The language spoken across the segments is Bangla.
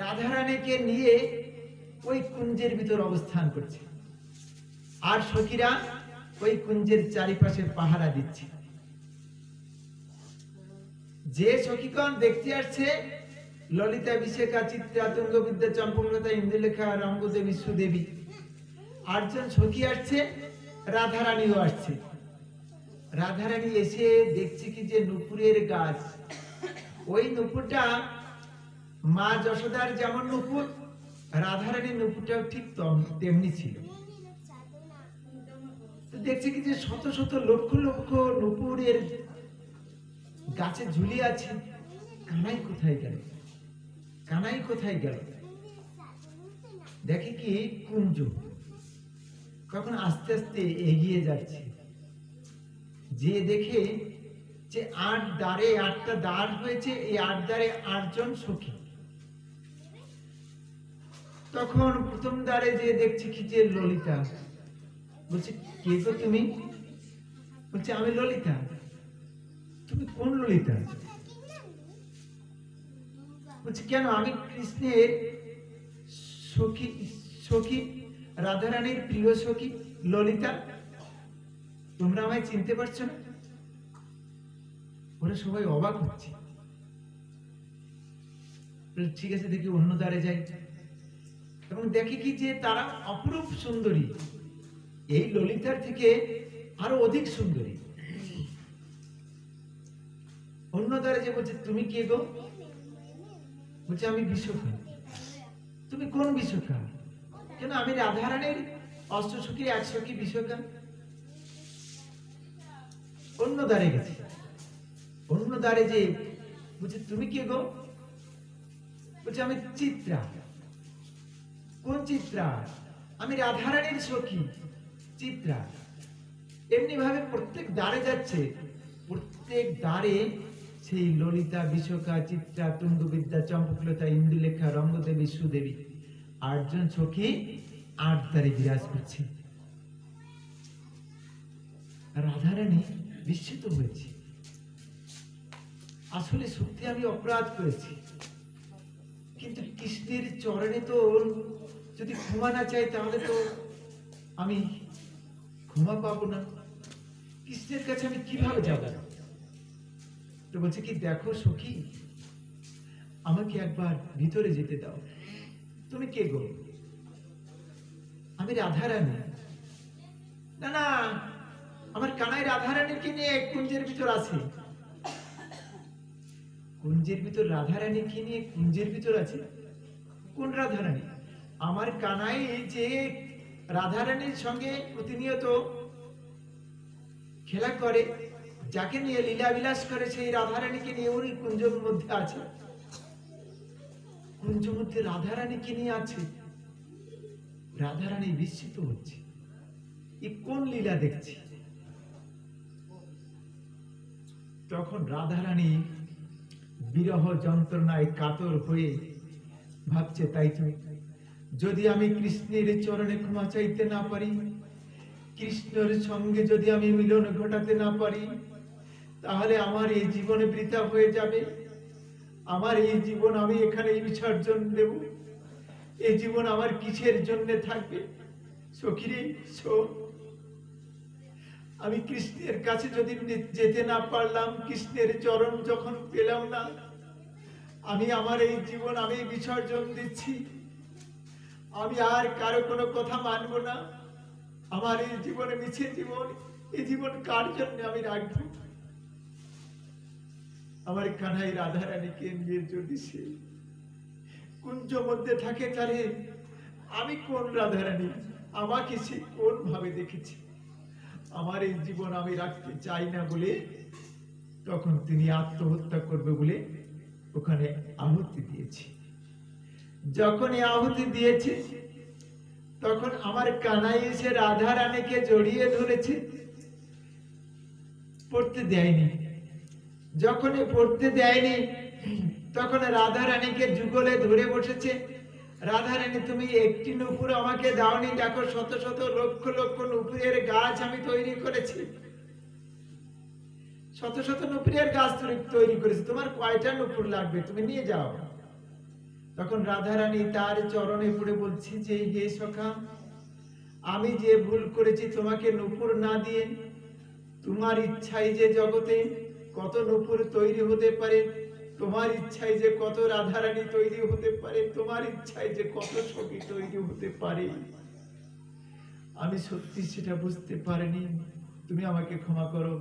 রাধারানীকে নিয়ে ওই কুঞ্জের ভিতর অবস্থান করছে, আর সখীরা ওই কুঞ্জের চারিপাশে পাহারা দিচ্ছে। যে সখীগণ দেখতে আসছে ললিতা, বিশাখা, চিত্রা, তুঙ্গবিদ্যা, চম্পকলতা, ইন্দুলেখা, রঙ্গদেবী, সুদেবী, 8 জন সখী আসছে, রাধারানীও আসছে। রাধারানী এসে দেখছে কি যে নুপুরের গাছ, ওই নুপুরটা মা যশোদার যেমন নুপুর, রাধারানীর নুপুরটাও ঠিক তেমনি ছিল। দেখছে কি যে শত শত লক্ষ লক্ষ নুপুরের গাছে ঝুলিয়ে আছে। কানাই কোথায় গেল, কানাই কোথায় গেল? দেখে কি কুঞ্জ কখন আস্তে আস্তে এগিয়ে যাচ্ছে, যে দেখে যে 8 দ্বারে 8টা দ্বার হয়েছে, এই 8 দ্বারে 8 জন সখী। তখন প্রথম দ্বারে যে দেখছি কি যে ললিতা। বলছে কে গো তুমি? বলছে আমি ললিতা। তুমি কোন ললিতা? বলছে কেন, আমি কৃষ্ণের সখী, সখী রাধারানীর প্রিয় সখী ললিতা। তোমরা আমায় চিনতে পারছো না? ওরা সবাই অবাক হচ্ছে। ঠিক আছে, দেখি অন্য দ্বারে যাই। এবং দেখি কি যে তারা অপরূপ সুন্দরী, এই ললিতার থেকে আরো অধিক সুন্দরী। অন্য দ্বারে যে বলছে তুমি কে গো? বলছে আমি বিশাখা। তুমি কোন বিশাখা? কেন, আমি রাধারানীর অষ্টসখী 1 সখী বিশাখা। অন্য দ্বারে গেছে, অন্য দ্বারে যে বলছে তুমি কে গো? বলছে আমি চিত্রা। কোন চিত্রা? আমি রাধারানীর সখী চিত্রা। এমনি ভাবে প্রত্যেক দ্বারে যাচ্ছে, প্রত্যেক দ্বারে সেই ললিতা, বিশাখা, চিত্রা, তুঙ্গবিদ্যা, চম্পকলতা, ইন্দুলেখা, রঙ্গদেবী, সুদেবী 8 জন সখী 8 দ্বারে বিরাজ করছে। রাধারানী বিস্মিত হয়েছে, আসলে সত্যি আমি অপরাধ করেছি, কিন্তু কৃষ্ণের চরণে তো যদি ক্ষমা না চাই তাহলে তো আমি ক্ষমা পাবো না। কৃষ্ণের কাছে আমি কিভাবে যাব? তো বলছে কি দেখো সখী, আমাকে একবার ভিতরে যেতে দাও। তুমি কে গো? আমি রাধারানী। না না, আমার কানাই রাধারানীকে নিয়ে কুঞ্জের ভিতর আছে। কুঞ্জের ভিতর রাধারানীকে নিয়ে কুঞ্জের ভিতর আছে? কোন রাধারানী? আমার কানাই যে রাধারানীর সঙ্গে প্রতিনিয়ত খেলা করে, যাকে নিয়ে লীলা বিলাস করে, সেই রাধারানীকে নিয়ে ওই কুঞ্জের মধ্যে আছে। কুঞ্জের মধ্যে রাধারানীকে নিয়ে আছে। রাধারানী বিস্মিত হচ্ছে, এ কোন লীলা দেখছি। তখন রাধারানী বিরহ যন্ত্রণায় কাতর হয়ে ভাবছে, তাই তো, যদি আমি কৃষ্ণের চরণে ক্ষমা চাইতে না পারি, কৃষ্ণের সঙ্গে যদি আমি মিলন ঘটাতে না পারি, তাহলে আমার এই জীবনে বৃথা হয়ে যাবে। আমার এই জীবন আমি এখানেই বিসর্জন দেব। এই জীবন আমার কিসের জন্য থাকবে? সখীরে শোন, আমি কৃষ্ণের কাছে যদি যেতে না পারলাম, কৃষ্ণের চরণ যখন পেলাম না, আমি আমার এই জীবন আমি বিসর্জন দিচ্ছি। আমি আর কারো কোনো কথা মানব না। আমার এই জীবনে মিছে জীবন, এই জীবন কার জন্য আমি রাখবো? আমার কানাই রাধারানীকে নিয়ে যদি সে কুঞ্জ মধ্যে থাকে, তাহলে আমি কোন রাধারানী? আমাকে সে কোন ভাবে দেখেছি? আমার এই জীবন আমি রাখতে চাই না বলে তখন তিনি আত্মহত্যা করবে বলে ওখানে আহুতি দিয়েছে। যখন এই আহুতি দিয়েছে, তখন আমার কানাই এসে রাধারানীকে জড়িয়ে ধরেছে, পড়তে দেয়নি। যখন পড়তে দেয়নি, তখন রাধারানীকে যুগলে ধরে বসেছে। রাধারানী, তুমি একটি নুপুর আমাকে দাওনি, দেখো শত শত লক্ষ লক্ষ নুপুরের গাছ আমি তৈরি করেছি। শত শত নুপুরের গাছ তৈরি করেছি, তোমার কয়টা নুপুর লাগবে? তুমি নিয়ে যাও। তখন রাধারানী তার চরণে পড়ে বলছে যে, হে সখা, আমি যে ভুল করেছি তোমাকে নূপুর না দিয়ে, তোমার ইচ্ছাই যে জগতে কত নূপুর তৈরি হতে পারে, তোমার ইচ্ছাই যে কত রাধারানী তৈরি হতে পারে, তোমার ইচ্ছাই যে কত সখী তৈরি হতে পারে, আমি সত্যি সেটা বুঝতে পারিনি, তুমি আমাকে ক্ষমা করো।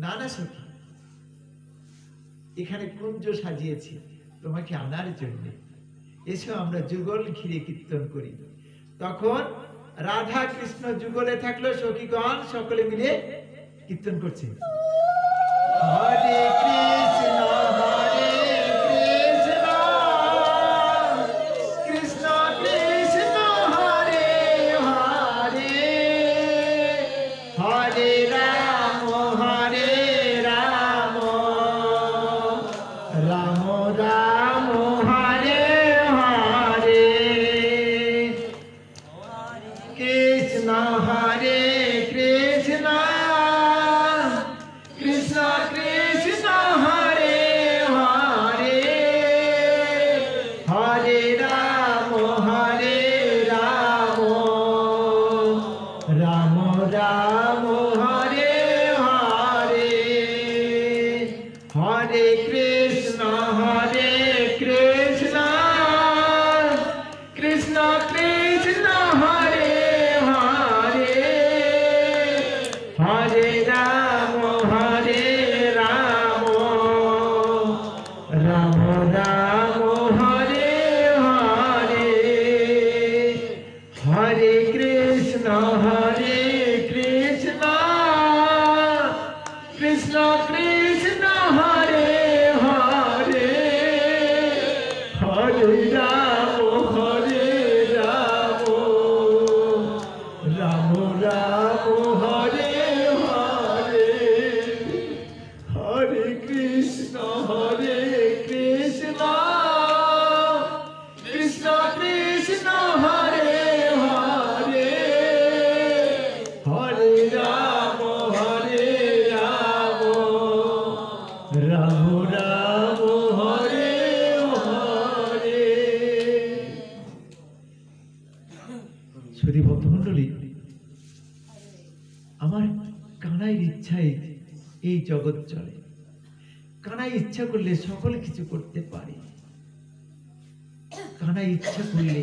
না না সখী, এখানে কুঞ্জ সাজিয়েছি তোমাকে আনার জন্য, এসো আমরা যুগল ঘিরে কীর্তন করি। তখন রাধা কৃষ্ণ যুগলে থাকলো, সখীগণ সকলে মিলে কীর্তন করছে, হরে কৃষ্ণ হরে কৃষ্ণ, কৃষ্ণ কৃষ্ণ হরে হরে, হরে রাম রাম রাম হরে হরে, কৃষ্ণ হরে কৃষ্ণ, কৃষ্ণ কৃষ্ণ হরে হরে, হরে রাম রাম রাম হরে হরে, হরে কৃষ্ণ কৃষ্ণ, কৃষ্ণ কৃষ্ণ হরে হরে, হরে রাম রাম রাম হরে হরে, হরে কৃষ্ণ কৃষ্ণ, কৃষ্ণ কৃষ্ণ হরে হরে, হরে রাম রাম রাম হরে হরে, হরে কৃষ্ণ কৃষ্ণ, কৃষ্ণ কৃষ্ণ হরে হরে, হরে রাম রাম রাম হরে হরে। সুধী ভক্তমণ্ডলী, আমার কানাইয়ের ইচ্ছায় এই জগৎ চলে। কানাই ইচ্ছা করলে সকল কিছু করতে পারে। কানাই ইচ্ছা করলে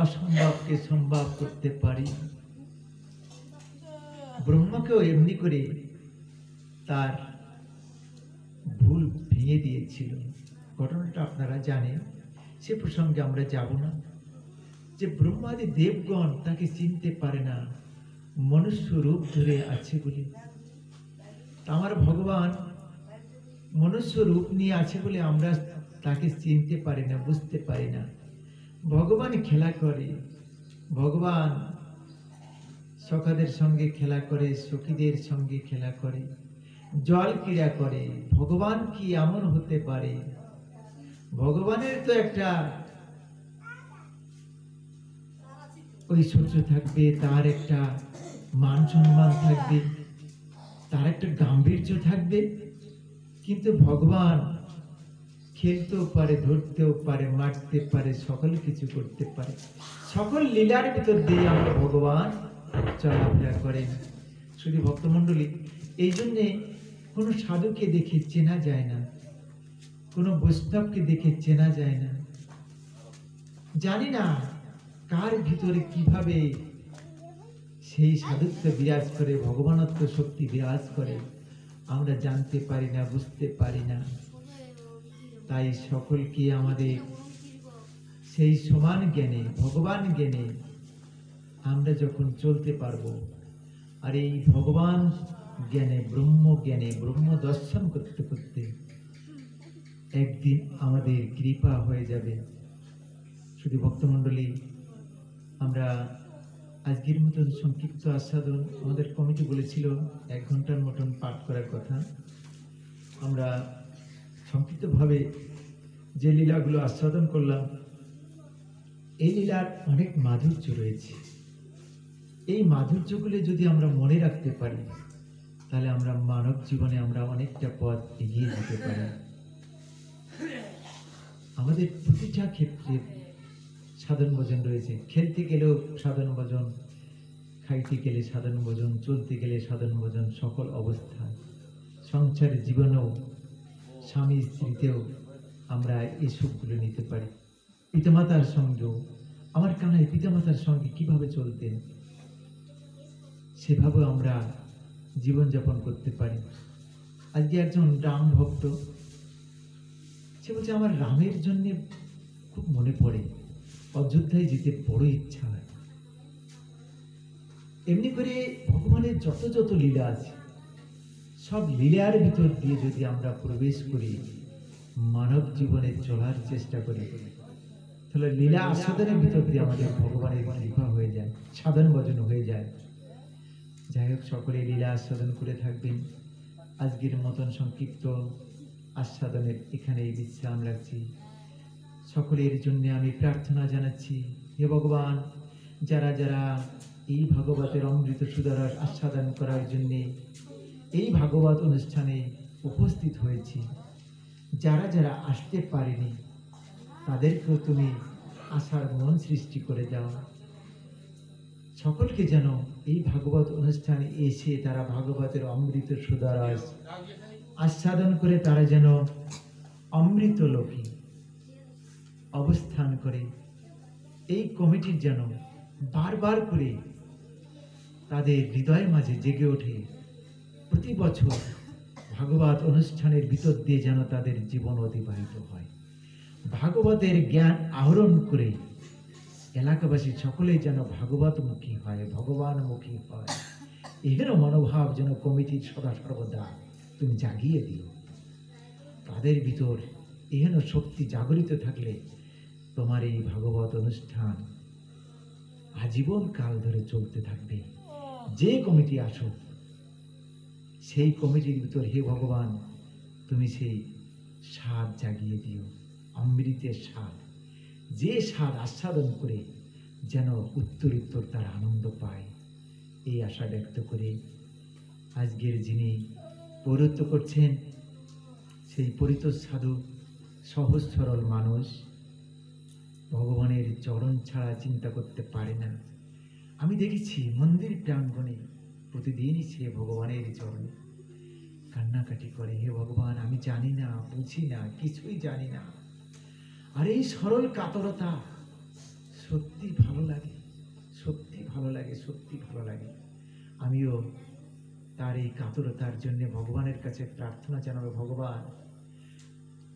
অসম্ভবকে সম্ভব করতে পারে। ব্রহ্মাকেও এমনি করে তার ভুল ভেঙে দিয়েছিল। ঘটনাটা আপনারা জানেন, সে প্রসঙ্গে আমরা যাব না। যে ব্রহ্মাদি দেবগণ তাকে চিনতে পারে না, মনুষ্য রূপ ধরে আছে বলে। আমার ভগবান মনুষ্য রূপ নিয়ে আছে বলে আমরা তাকে চিনতে পারি না, বুঝতে পারি না। ভগবান খেলা করে, ভগবান সখাদের সঙ্গে খেলা করে, সখীদের সঙ্গে খেলা করে, জল ক্রীড়া করে। ভগবান কি এমন হতে পারে? ভগবানের তো একটা ঐশ্বর্য থাকবে, তার একটা মান সম্মান থাকবে, তার একটা গাম্ভীর্য থাকবে। কিন্তু ভগবান খেলতেও পারে, ধরতেও পারে, মারতে পারে, সকল কিছু করতে পারে। সকল লীলার ভিতর দিয়ে আমরা ভগবান চলাফেরা করেন। শুধু ভক্তমণ্ডলী, এই জন্যে কোনো সাধুকে দেখে চেনা যায় না, কোনো বৈষ্ণবকে দেখে চেনা যায় না। জানি না কার ভিতরে কিভাবে সেই সাধুত্ব বিরাজ করে, ভগবানত্ব শক্তি বিরাজ করে, আমরা জানতে পারি না, বুঝতে পারি না। তাই সকলকে আমাদের সেই সমান জ্ঞানে, ভগবান জ্ঞানে আমরা যখন চলতে পারবো, আর এই ভগবান জ্ঞানে, ব্রহ্ম দর্শন করতে করতে একদিন আমাদের কৃপা হয়ে যাবে। শুধু ভক্তমণ্ডলী, আমরা আজকের মতন সংক্ষিপ্ত আস্বাদন, আমাদের কমিটি বলেছিল 1 ঘন্টার মতন পাঠ করার কথা। আমরা সংক্ষিপ্তভাবে যে লীলাগুলো আস্বাদন করলাম, এই লীলার অনেক মাধুর্য রয়েছে। এই মাধুর্যগুলো যদি আমরা মনে রাখতে পারি, তাহলে আমরা মানব জীবনে আমরা অনেকটা পথ এগিয়ে যেতে পারি। আমাদের প্রতিটা ক্ষেত্রে সাধন ভোজন রয়েছে। খেলতে গেলেও সাধন ভোজন, খাইতে গেলে সাধন ভোজন, চলতে গেলে সাধন ভোজন, সকল অবস্থায় সংসারের জীবনেও স্বামী স্ত্রীতেও আমরা এই সুখগুলো নিতে পারি। পিতামাতার সঙ্গেও আমার কানাই পিতামাতার সঙ্গে কিভাবে চলতেন সেভাবেও আমরা জীবনযাপন করতে পারি। আজকে একজন রাম ভক্ত, সে বলছে আমার রামের জন্য খুব মনে পড়ে, অযোধ্যায় যেতে বড় ইচ্ছা হয়। এমনি করে ভগবানের যত যত লীলা আছে সব লীলার ভিতর দিয়ে যদি আমরা প্রবেশ করি, মানব জীবনে চলার চেষ্টা করি, তাহলে লীলা আস্বাদনের ভিতর দিয়ে আমাদের ভগবানের কৃপা হয়ে যায়, সাধন ভজন হয়ে যায়। যাই হোক, সকলে লীলা আস্বাদন করে থাকবেন। আজকের মতন সংক্ষিপ্ত আস্বাদনের এখানেই বিশ্রাম রাখছি। সকলের জন্য আমি প্রার্থনা জানাচ্ছি, হে ভগবান, যারা যারা এই ভাগবতের অমৃত সুধারস আস্বাদন করার জন্যে এই ভাগবত অনুষ্ঠানে উপস্থিত হয়েছি, যারা যারা আসতে পারেনি তাদেরকেও তুমি আসার মন সৃষ্টি করে দাও। সকলকে যেন এই ভাগবত অনুষ্ঠানে এসে তারা ভাগবতের অমৃত সুধারস আস্বাদন করে তারা যেন অমৃত লোকে অবস্থান করে। এই কমিটির যেন বারবার করে তাদের হৃদয়ের মাঝে জেগে ওঠে, প্রতি বছর ভাগবত অনুষ্ঠানের ভিতর দিয়ে যেন তাদের জীবন অতিবাহিত হয়। ভাগবতের জ্ঞান আহরণ করে এলাকাবাসী সকলেই যেন ভাগবতমুখী হয়, ভগবানমুখী হয়। এর মনোভাব যেন কমিটির সদা সর্বদা তুমি জাগিয়ে দিও। তাদের ভিতর এহেন শক্তি জাগরিত থাকলে তোমার এই ভাগবত অনুষ্ঠান আজীবন কাল ধরে চলতে থাকবে। যে কমিটি আসুক সেই কমিটির ভিতর, হে ভগবান, তুমি সেই স্বাদ জাগিয়ে দিও, অমৃতের স্বাদ, যে স্বাদ আস্বাদন করে যেন উত্তর তার আনন্দ পায়। এই আশা ব্যক্ত করে আজকের যিনি পৌরত্ব করছেন সেই পরিত সাধু, সহজ সরল মানুষ, ভগবানের চরণ ছাড়া চিন্তা করতে পারে না। আমি দেখেছি মন্দির প্রাঙ্গণে প্রতিদিনই সে ভগবানের চরণে কান্নাকাটি করে, হে ভগবান, আমি জানি না, বুঝি না, কিছুই জানি না। আর এই সরল কাতরতা সত্যি ভালো লাগে, সত্যি ভালো লাগে, সত্যি ভালো লাগে। আমিও তার এই কাতরতার জন্য ভগবানের কাছে প্রার্থনা জানাবো, ভগবান,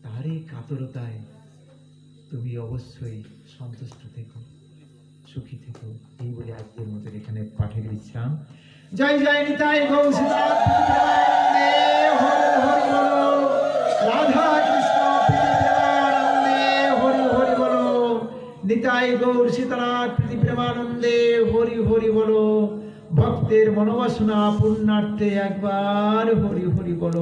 তার এই কাতরতায় তুমি অবশ্যই সন্তুষ্ট থেকো, সুখী থেকো। এই বলে আজকের মতো এখানে পাঠের বিশ্রাম। জয় জয় নিতাই গৌর সীতানাথ রাধা কৃষ্ণ হরি হরি বলো। নিতাই গৌর সীতানাথ প্রীতি প্রেমানন্দে হরি হরি বলো। ভক্তের মনোবাসনা পূর্ণার্থে একবার হরি হরি বলো।